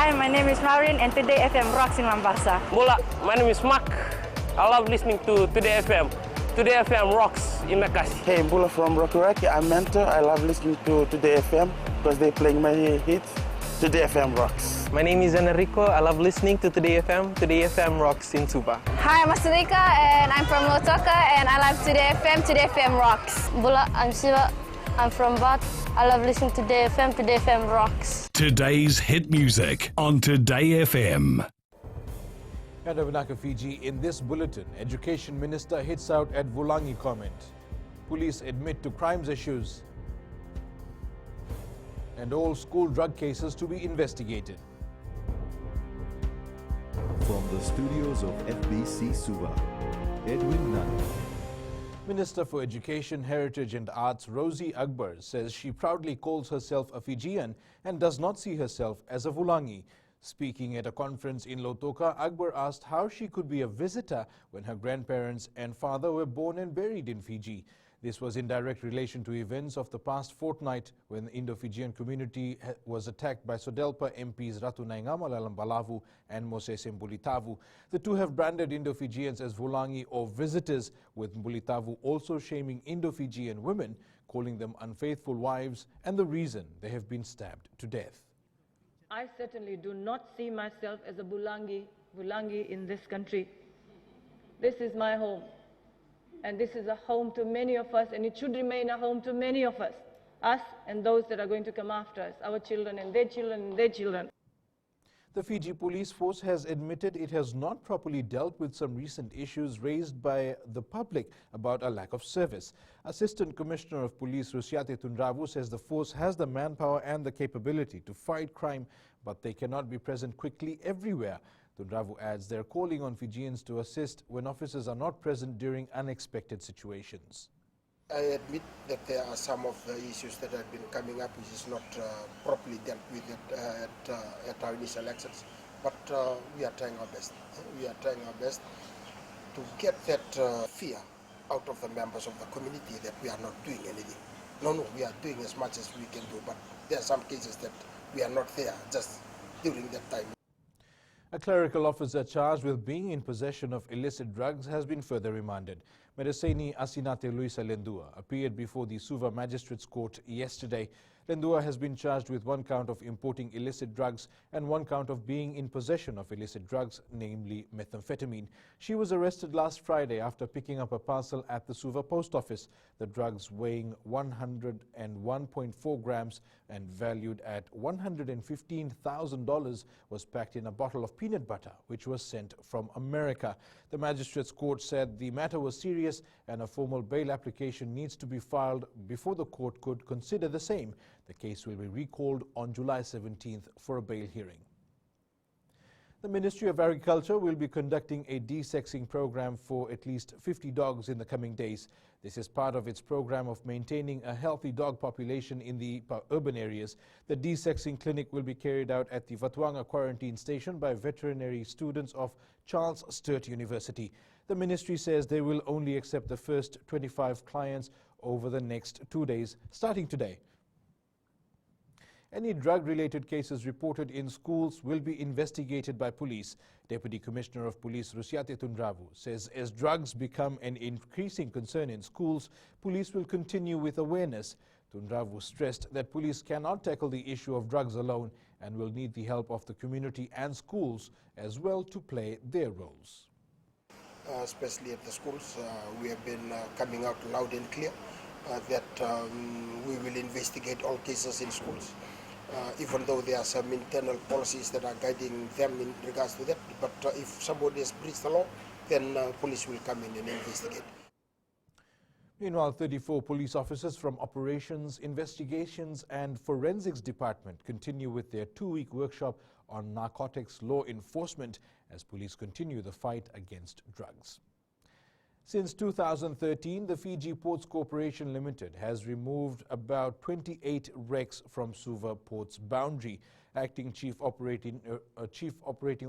Hi, my name is Maureen and today FM rocks in Mombasa. Bola, my name is Mark. I love listening to Today FM. Today FM rocks in Makassi. Hey, Bula from Rockawaki. I'm Mentor. I love listening to Today FM because they're playing my hits. Today FM rocks. My name is Enrico. I love listening to Today FM. Today FM rocks in Suba. Hi, I'm Asrika and I'm from Lotoka and I love Today FM. Today FM rocks. Bula, I'm Siva. I'm from Bat. I love listening to Today FM. Today FM rocks. Today's hit music on Today FM. At Avanaka, Fiji, in this bulletin, Education Minister hits out at Vulangi comment. Police admit to crimes issues. And all school drug cases to be investigated. From the studios of FBC Suva, Edwin Nunn. Minister for Education, Heritage and Arts Rosie Akbar says she proudly calls herself a Fijian and does not see herself as a Vulangi. Speaking at a conference in Lotoka, Akbar asked how she could be a visitor when her grandparents and father were born and buried in Fiji. This was in direct relation to events of the past fortnight when the Indo-Fijian community was attacked by Sodelpa MPs Ratu Naingama Balavu and Moses Mbulitavu. The two have branded Indo-Fijians as Vulangi or visitors, with Mbulitavu also shaming Indo-Fijian women, calling them unfaithful wives and the reason they have been stabbed to death. I certainly do not see myself as a Vulangi in this country. This is my home. And this is a home to many of us, and it should remain a home to many of us and those that are going to come after us, our children and their children and their children. The Fiji Police Force has admitted it has not properly dealt with some recent issues raised by the public about a lack of service. Assistant Commissioner of Police Rusiate Tundravu says the force has the manpower and the capability to fight crime, but they cannot be present quickly everywhere. Tundravu adds they're calling on Fijians to assist when officers are not present during unexpected situations. I admit that there are some of the issues that have been coming up which is not properly dealt with at our initial actions, but we are trying our best. We are trying our best to get that fear out of the members of the community that we are not doing anything. No, we are doing as much as we can do, but there are some cases that we are not there just during that time. A clerical officer charged with being in possession of illicit drugs has been further remanded. Medeseni Asinate Luisa Lendua appeared before the Suva Magistrates Court yesterday. Lendua has been charged with 1 count of importing illicit drugs and 1 count of being in possession of illicit drugs, namely methamphetamine. She was arrested last Friday after picking up a parcel at the Suva post office. The drugs, weighing 101.4 grams and valued at $115,000, was packed in a bottle of peanut butter, which was sent from America. The Magistrates Court said the matter was serious and a formal bail application needs to be filed before the court could consider the same. The case will be recalled on July 17th for a bail hearing. The Ministry of Agriculture will be conducting a desexing program for at least 50 dogs in the coming days. This is part of its program of maintaining a healthy dog population in the urban areas. The desexing clinic will be carried out at the Vatuanga quarantine station by veterinary students of Charles Sturt University. The ministry says they will only accept the first 25 clients over the next 2 days, starting today. Any drug-related cases reported in schools will be investigated by police. Deputy Commissioner of Police Rusiate Tundravu says as drugs become an increasing concern in schools, police will continue with awareness. Tundravu stressed that police cannot tackle the issue of drugs alone and will need the help of the community and schools as well to play their roles. Especially at the schools, we have been coming out loud and clear that we will investigate all cases in schools. Even though there are some internal policies that are guiding them in regards to that. But if somebody has breached the law, then police will come in and investigate. Meanwhile, 34 police officers from Operations, Investigations and Forensics Department continue with their 2-week workshop on narcotics law enforcement as police continue the fight against drugs. Since 2013, the Fiji Ports Corporation Limited has removed about 28 wrecks from Suva Port's boundary. Acting Chief Operating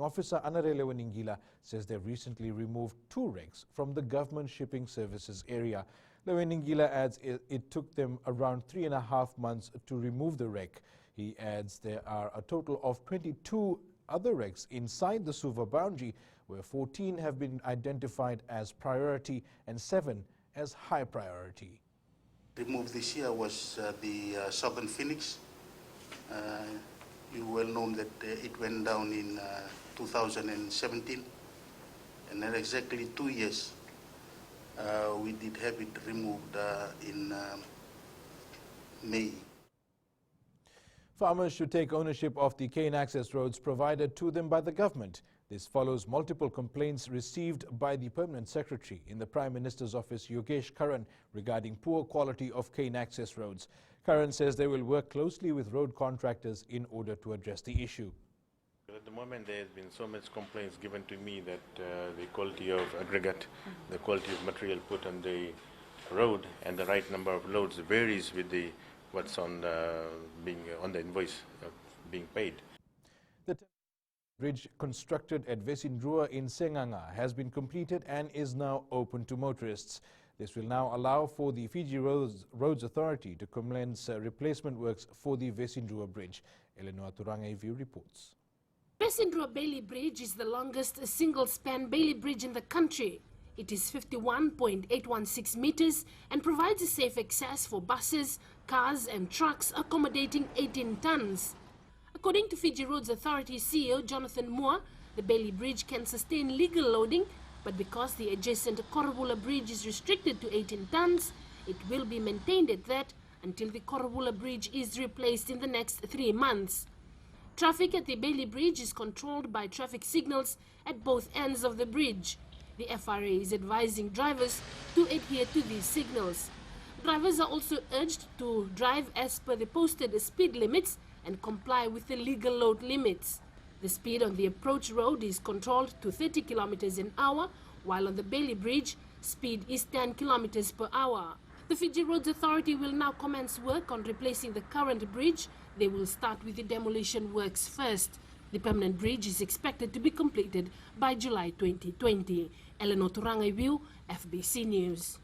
Officer Anare Leweningila says they've recently removed 2 wrecks from the government shipping services area. Leweningila adds it took them around 3.5 months to remove the wreck. He adds there are a total of 22 other wrecks inside the Suva boundary, where 14 have been identified as priority and 7 as high priority. Removed this year was the Southern Phoenix. You well known that it went down in 2017, and then exactly 2 years we did have it removed in May. Farmers should take ownership of the cane access roads provided to them by the government. This follows multiple complaints received by the Permanent Secretary in the Prime Minister's office, Yogesh Karan, regarding poor quality of cane access roads. Karan says they will work closely with road contractors in order to address the issue. At the moment, there has been so much complaints given to me that the quality of aggregate, the quality of material put on the road, and the right number of loads varies with the what's on the invoice being paid. The bridge constructed at Vesindrua in Senganga has been completed and is now open to motorists. This will now allow for the Fiji Roads Authority to commence replacement works for the Vesindrua Bridge. Eleanor Turangai reports. Vesindrua Bailey Bridge is the longest single-span Bailey Bridge in the country. It is 51.816 meters and provides a safe access for buses, cars and trucks accommodating 18 tons. According to Fiji Roads Authority CEO Jonathan Moore, the Bailey Bridge can sustain legal loading, but because the adjacent Korabula Bridge is restricted to 18 tons, it will be maintained at that until the Korabula Bridge is replaced in the next 3 months. Traffic at the Bailey Bridge is controlled by traffic signals at both ends of the bridge. The FRA is advising drivers to adhere to these signals. Drivers are also urged to drive as per the posted speed limits and comply with the legal load limits. The speed on the approach road is controlled to 30 kilometers an hour, while on the Bailey Bridge, speed is 10 kilometers per hour. The Fiji Roads Authority will now commence work on replacing the current bridge. They will start with the demolition works first. The permanent bridge is expected to be completed by July 2020. Eleanor Turangai, FBC News.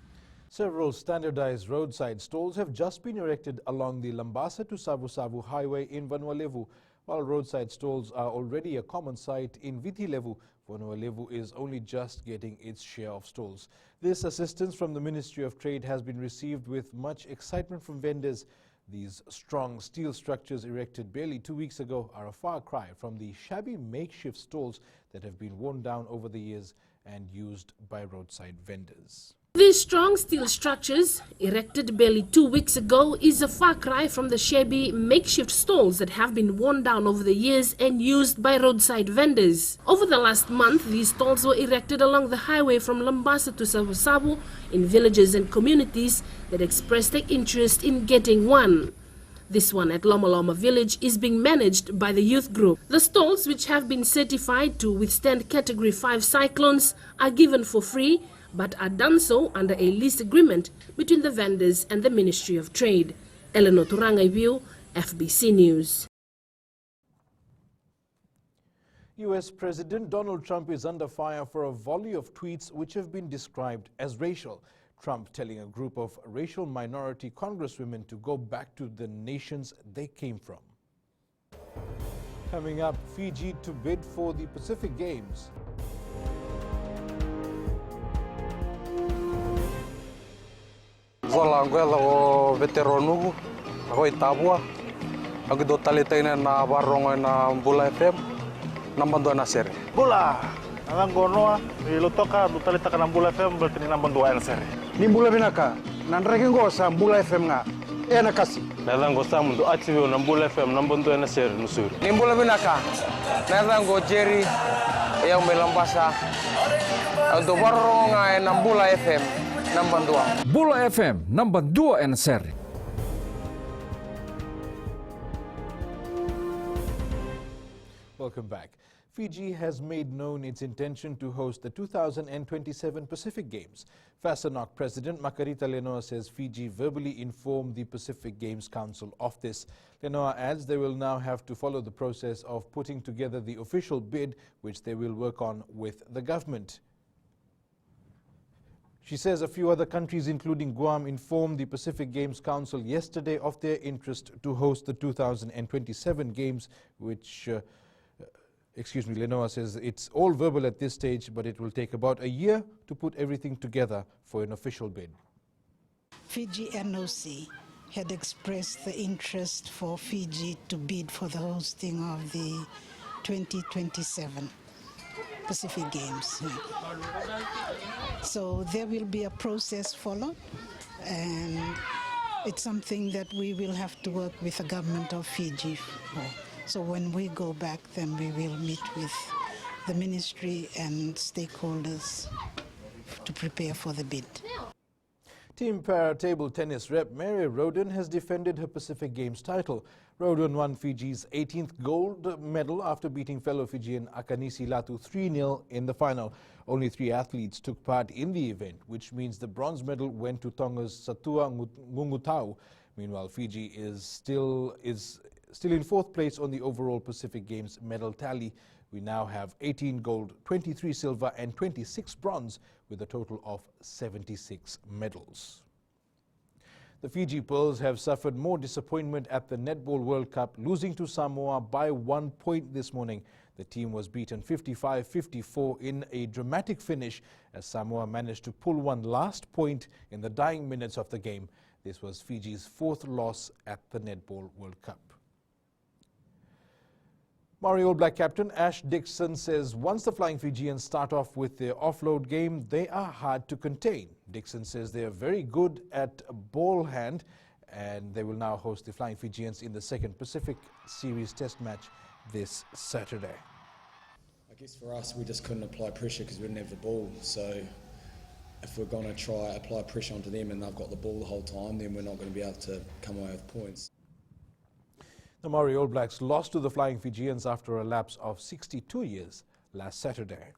Several standardized roadside stalls have just been erected along the Lambasa to Savu-Savu highway in Vanuatu. While roadside stalls are already a common sight in Viti-Levu, Vanuatu is only just getting its share of stalls. This assistance from the Ministry of Trade has been received with much excitement from vendors. These strong steel structures erected barely 2 weeks ago are a far cry from the shabby makeshift stalls that have been worn down over the years and used by roadside vendors. These strong steel structures, erected barely 2 weeks ago, is a far cry from the shabby makeshift stalls that have been worn down over the years and used by roadside vendors. Over the last month, these stalls were erected along the highway from Lambasa to Savu-Savu in villages and communities that expressed their interest in getting one. This one at Loma Loma village is being managed by the youth group. The stalls, which have been certified to withstand Category 5 cyclones, are given for free, but are done so under a lease agreement between the vendors and the Ministry of Trade. Eleanor Turangai, FBC News. US President Donald Trump is under fire for a volley of tweets which have been described as racial. Trump telling a group of racial minority congresswomen to go back to the nations they came from. Coming up, Fiji to bid for the Pacific Games. Zola ngwela o veteranu ako itabua ako do talitay na barongo na Bula FM nambando na seri Bula ang gono ilutoka do talita ka ng Bula FM berarti nambando na seri ni Bula binaka nanreke ngo sa Bula FM nga na kasi nalango sa mundo active na Bula FM nambando na seri nusuri ni Bula binaka nalango Jerry yang melambasa do barongo nga na Bula FM Bula FM, number 2 and seri. Welcome back. Fiji has made known its intention to host the 2027 Pacific Games. FASANOC President Makarita Lenoa says Fiji verbally informed the Pacific Games Council of this. Lenoa adds they will now have to follow the process of putting together the official bid, which they will work on with the government. She says a few other countries, including Guam, informed the Pacific Games Council yesterday of their interest to host the 2027 Games, which, Lenoa says it's all verbal at this stage, but it will take about a year to put everything together for an official bid. Fiji NOC had expressed the interest for Fiji to bid for the hosting of the 2027 Pacific Games. So there will be a process followed, and it's something that we will have to work with the government of Fiji for. So when we go back, then we will meet with the ministry and stakeholders to prepare for the bid. Team para table tennis rep Mary Roden has defended her Pacific Games title. Roden won Fiji's 18th gold medal after beating fellow Fijian Akanisi Latu 3-0 in the final. Only 3 athletes took part in the event, which means the bronze medal went to Tonga's Satua Ngungutau. Meanwhile, Fiji is still in 4th place on the overall Pacific Games medal tally. We now have 18 gold, 23 silver and 26 bronze, with a total of 76 medals. The Fiji Pearls have suffered more disappointment at the Netball World Cup, losing to Samoa by 1 point this morning. The team was beaten 55-54 in a dramatic finish as Samoa managed to pull one last point in the dying minutes of the game. This was Fiji's 4th loss at the Netball World Cup. Maori All Black captain Ash Dixon says once the Flying Fijians start off with their offload game, they are hard to contain. Dixon says they are very good at ball hand, and they will now host the Flying Fijians in the 2nd Pacific Series Test match this Saturday. I guess for us, we just couldn't apply pressure because we didn't have the ball. So if we're going to try apply pressure onto them and they've got the ball the whole time, then we're not going to be able to come away with points. The Maori All Blacks lost to the Flying Fijians after a lapse of 62 years last Saturday.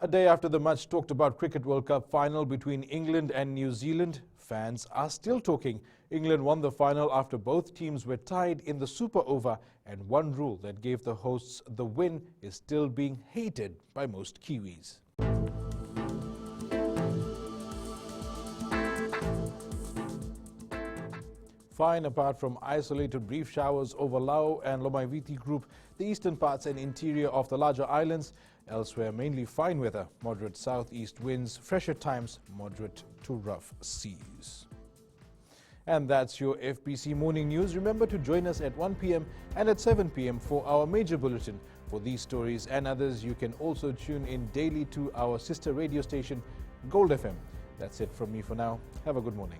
A day after the much talked about Cricket World Cup final between England and New Zealand, fans are still talking. England won the final after both teams were tied in the super over, and one rule that gave the hosts the win is still being hated by most Kiwis. Fine apart from isolated brief showers over Lau and Lomaiviti group, the eastern parts and interior of the larger islands. Elsewhere, mainly fine weather, moderate southeast winds, fresher times, moderate to rough seas. And that's your FBC Morning News. Remember to join us at 1 p.m. and at 7 p.m. for our major bulletin. For these stories and others, you can also tune in daily to our sister radio station, Gold FM. That's it from me for now. Have a good morning.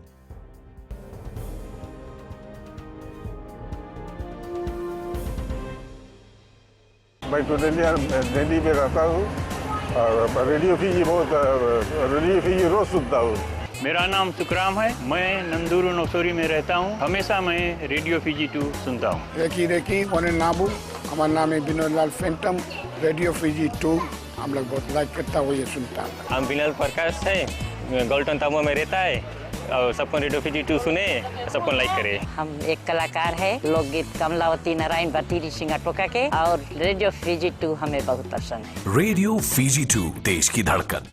मैं तो दिल्ली में रहता हूँ और radio Fiji रोज सुनता हूँ। मेरा नाम सुखराम है, मैं नंदूरू नौसोरी में रहता हूँ। हमेशा मैं रेडियो फीजी 2 सुनता हूँ। रेकी वन नाबू, हमारा नाम है विनोद लाल फैंटम। रेडियो फीजी 2 हम लोग बहुत लाइक करता हुआ ये सुनता हूँ। हम विनल प्रकाश है, गोल्टन तामुआ में रहता है और सबको रेडियो फीजी 2 सुने, सबको लाइक करे। हम एक कलाकार है, लोकगीत कमलावती नारायण बतीरी सिंगर टोका के, और रेडियो फीजी 2 हमें बहुत पसंद है। रेडियो फीजी 2 देश की धड़कन।